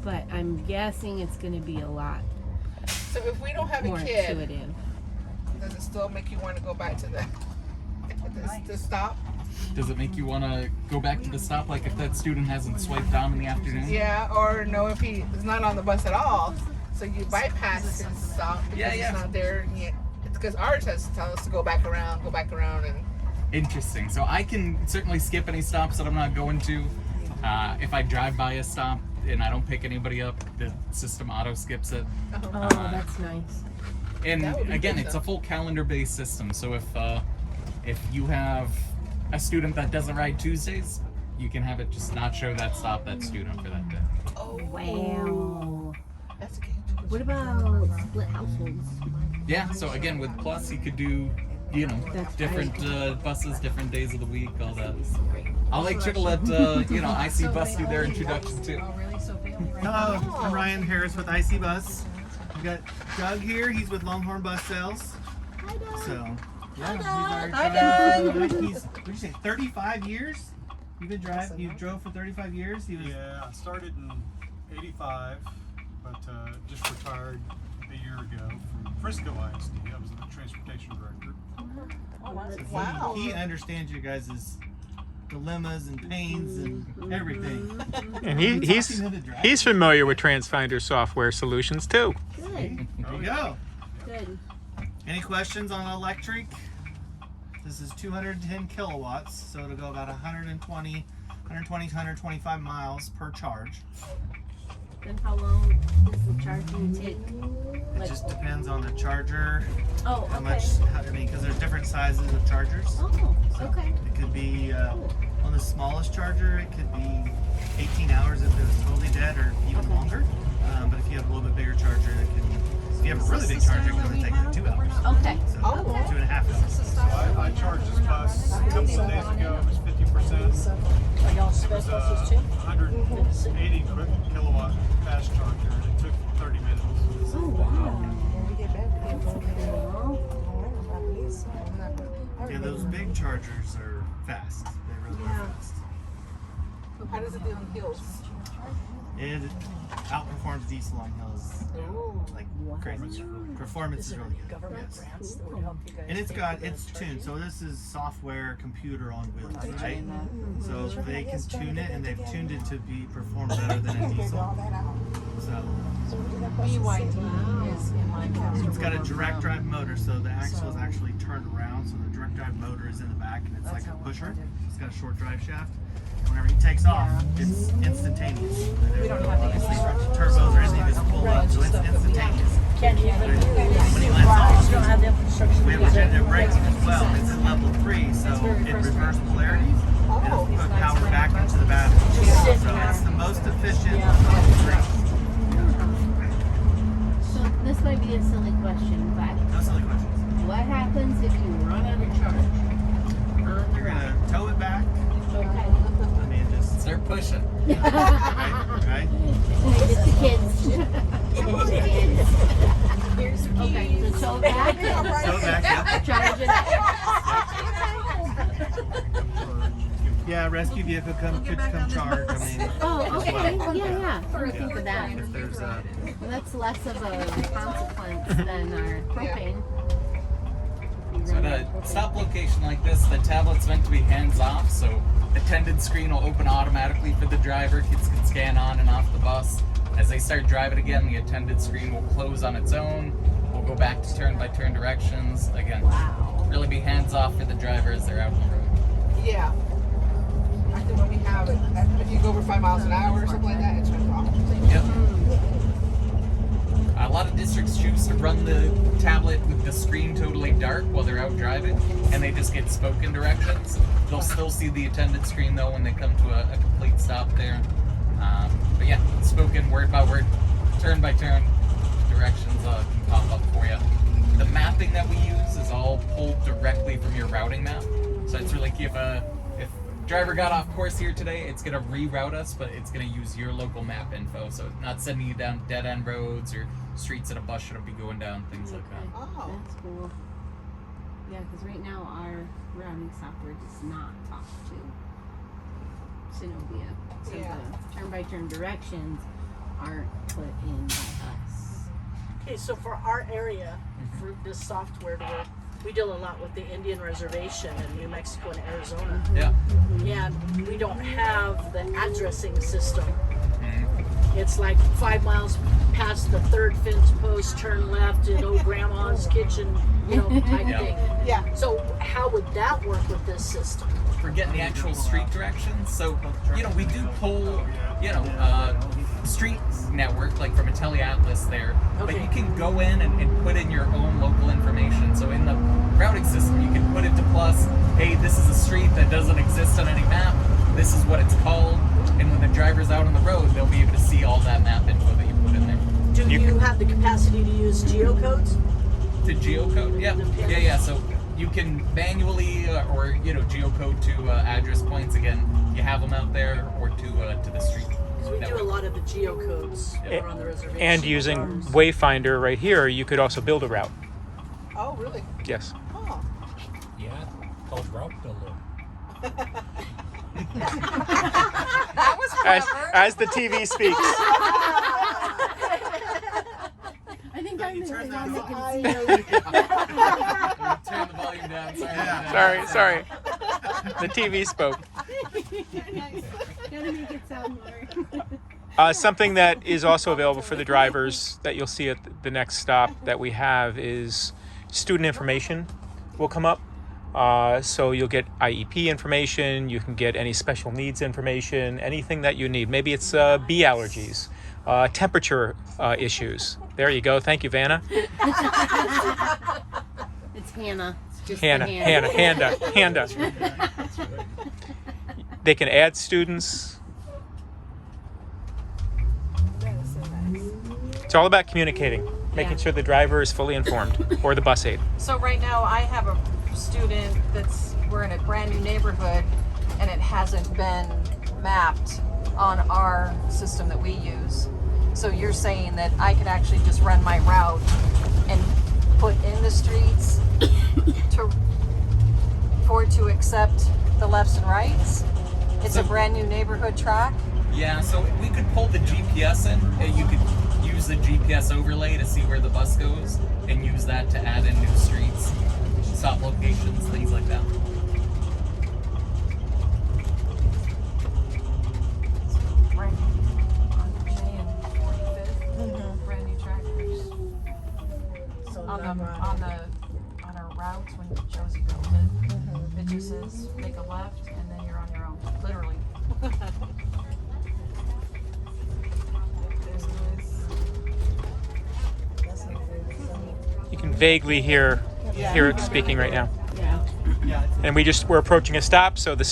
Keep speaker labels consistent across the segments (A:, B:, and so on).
A: but I'm guessing it's going to be a lot
B: So if we don't have
A: more
B: a kid,
A: intuitive.
B: does it still make you want to go back to the stop?
C: Does it make you want to go back to the stop, like if that student hasn't swiped down in the afternoon?
B: Yeah, or no, if he is not on the bus at all, so you bypass his stop because he's not there yet. It's because ours has to tell us to go back around, and.
C: Interesting. So I can certainly skip any stops that I'm not going to. If I drive by a stop and I don't pick anybody up, the system auto skips it.
A: Oh, that's nice.
C: And again, it's a full calendar-based system. So if you have a student that doesn't ride Tuesdays, you can have it just not show that student for that day.
B: Oh,
A: Wow.
B: That's a game.
A: What about split households?
C: Yeah, so again, with Plus, you could do, different buses, different days of the week, all that. I'll make sure to let, IC Bus do their introduction too.
D: Hello, I'm Ryan Harris with IC Bus. We've got Doug here, he's with Longhorn Bus Sales.
A: Hi, Doug.
D: So, yeah,
A: Hi, Doug.
D: He's, what did you say, 35 years? You drove for 35 years?
E: Yeah, I started in '85, but just retired a year ago from Frisco ISD. I was the transportation director.
B: Wow.
D: He understands you guys' dilemmas and pains and everything.
F: And he's familiar with Transfinder software solutions too.
A: Good.
D: There we go.
A: Good.
D: Any questions on electric? This is 210 kilowatts, so it'll go about 120 to 125 miles per charge.
A: Then how long does the charging take?
D: It just depends on the charger.
A: Oh, okay.
D: How much, because there's different sizes of chargers.
A: Oh,
D: So
A: okay.
D: It could be, on the smallest charger, it could be 18 hours if it was totally dead, or even longer. But if you have a little bit bigger charger, if you have a really big charger, it can only take like 2 hours.
A: Okay.
D: So 2.5 hours.
E: So I charged this bus a couple of days ago. It was 50%. It was a 180 kilowatt fast charger. It took 30 minutes.
A: Oh, wow.
D: Yeah, those big chargers are fast. They really are fast.
B: How does it do on hills?
D: It outperforms diesel on hills. Like crazy. Performance is really good. Yes. And it's tuned. So this is software computer on wheels, right? So they can tune it, and they've tuned it to perform better than a diesel. So it's got a direct drive motor, so the axle is actually turned around. So the direct drive motor is in the back, and it's like a pusher. It's got a short drive shaft. Whenever he takes off, it's instantaneous. We don't have obviously turbos or anything to pull up, so it's instantaneous. When he lets off, we have regenerative braking as well. It's in level 3, so it reverse polarities and it'll put power back into the battery. So it's the most efficient level 3.
A: So this might be a silly question, but
D: No silly questions.
A: what happens if you run out of charge on the
D: You're
A: ride?
D: gonna tow it back.
A: Okay.
D: I mean, just
C: Start pushing.
D: right.
A: It's the kids. Okay, so tow back.
D: Tow back. Yeah.
A: Charge it.
D: Yeah, rescue vehicle could come charge. I mean,
A: Oh,
D: as
A: okay.
D: well.
A: Yeah. I didn't think of that.
D: If there's a
A: Well, that's less of a consequence than our propane.
C: So at a stop location like this, the tablet's meant to be hands-off, so attended screen will open automatically for the driver. Kids can scan on and off the bus. As they start driving again, the attended screen will close on its own. We'll go back to turn-by-turn directions. Again, really be hands-off for the driver as they're out on the road.
B: Yeah. I think when we have it, if you go over 5 miles an hour or something like that, it's turns off.
C: Yep. A lot of districts choose to run the tablet with the screen totally dark while they're out driving, and they just get spoken directions. They'll still see the attended screen though when they come to a complete stop there. But yeah, spoken word by word, turn by turn directions can pop up for you. The mapping that we use is all pulled directly from your routing map, so it's really key. If driver got off course here today, it's gonna reroute us, but it's gonna use your local map info, so not sending you down dead end roads or streets that a bus shouldn't be going down, things like that.
B: Oh.
A: That's cool. Yeah, because right now our routing software does not talk to Zenobia. So
B: Yeah.
A: the turn-by-turn directions aren't put in by us.
G: Okay, so for our area, for this software to work, we deal a lot with the Indian Reservation in New Mexico and Arizona.
C: Yeah.
G: And we don't have the addressing system. It's like 5 miles past the third fence post, turn left at old grandma's kitchen, type
C: Yeah.
G: thing.
B: Yeah.
G: So how would that work with this system?
C: For getting the actual street directions. So, we do pull, street network, like from a teleatlas there. But
G: Okay.
C: you can go in and put in your own local information. So in the routing system, you can put it to plus, hey, this is a street that doesn't exist on any map. This is what it's called. And when the driver's out on the road, they'll be able to see all that map info that you put in there.
G: Do you have the capacity to use geocodes?
C: To geocode? Yeah. So you can manually or geocode to address points. Again, you have them out there, or to the street.
G: Because we do
C: network.
G: a lot of the geocodes that are on the reservation.
F: And using Wayfinder right here, you could also build a route.
B: Oh, really?
F: Yes.
B: Oh.
H: Yeah, called route builder.
B: That was clever.
F: As the TV speaks.
A: I think I'm the only one that
B: I
A: can
B: know.
C: Turn the volume down.
F: Sorry. The TV spoke.
A: Gotta make it sound more.
F: Something that is also available for the drivers that you'll see at the next stop that we have is student information will come up. So you'll get IEP information, you can get any special needs information, anything that you need. Maybe it's bee allergies, temperature issues. There you go. Thank you, Vanna.
A: It's Hannah. It's just
F: Handa. They can add students. It's all about communicating, making sure the driver is fully informed, or the bus aide.
I: So right now I have a student we're in a brand new neighborhood and it hasn't been mapped on our system that we use. So you're saying that I could actually just run my route and put in the streets for it to accept the lefts and rights? It's a brand new neighborhood track?
C: Yeah, so we could pull the GPS in. You could use the GPS overlay to see where the bus goes and use that to add in new streets, stop locations, things like that.
I: Right on J and 45th, brand new trackers.
G: So
I: On
G: then,
I: our routes when Josie built it, it just says make a left and then you're on your own, literally.
F: You can vaguely hear it speaking right now.
A: Yeah.
F: And we're approaching a stop, so the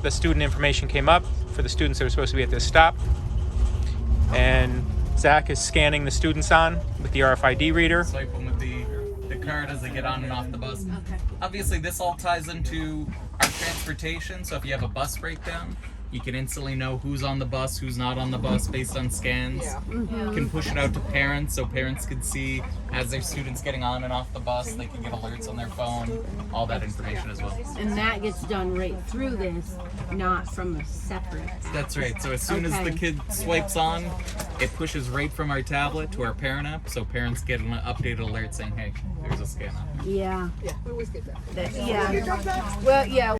F: student information came up for the students that were supposed to be at this stop. And Zach is scanning the students on with the RFID reader.
C: Swipe them with the card as they get on and off the bus.
A: Okay.
C: Obviously, this all ties into our transportation, so if you have a bus breakdown, you can instantly know who's on the bus, who's not on the bus based on scans.
B: Yeah.
C: You can push it out to parents so parents can see as their students getting on and off the bus, they can get alerts on their phone, all that information as well.
A: And that gets done right through this, not from a separate app.
C: That's right. So as soon as the
A: Okay.
C: kid swipes on, it pushes right from our tablet to our parent app, so parents get an updated alert saying, hey, there's a scan up.
A: Yeah.
B: Yeah, we always get that.
A: Yeah. Well, yeah.